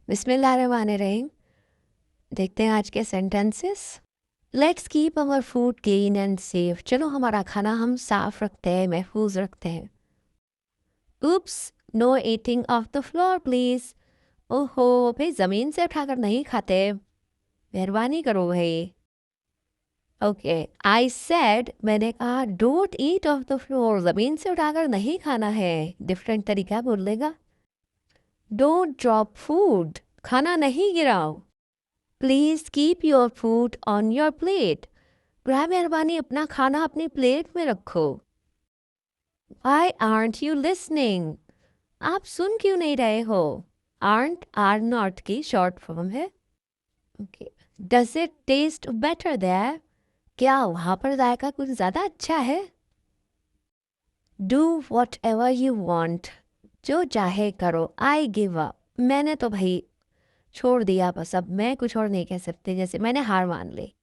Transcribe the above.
बिस्मिल्लाहिर्रहमानिर्रहीम। देखते हैं आज के sentences. Let's keep our food clean and safe. चलो हमारा खाना हम साफ रखते हैं, महफूज रखते हैं। Oops, no eating of the floor please. ओहो भाई, ज़मीन से उठाकर नहीं खाते, मेहरबानी करो भाई। ओके, आई सेड, मैंने कहा don't eat of the floor, ज़मीन से उठाकर नहीं खाना है। डिफरेंट तरीका बोलेगा। डोंट ड्रॉप फूड, खाना नहीं गिराओ। Please keep your food on your plate, बड़ा मेहरबानी अपना खाना अपनी प्लेट में रखो। Why aren't you listening? आप सुन क्यों नहीं रहे हो? Aren't are not की शॉर्ट फॉर्म है। Okay. Does it taste better there? क्या वहाँ पर जायका कुछ ज़्यादा अच्छा है? Do whatever you want. जो चाहे करो। I give up. मैंने तो भाई छोड़ दिया, बस अब मैं कुछ और नहीं कह सकती, जैसे मैंने हार मान ली।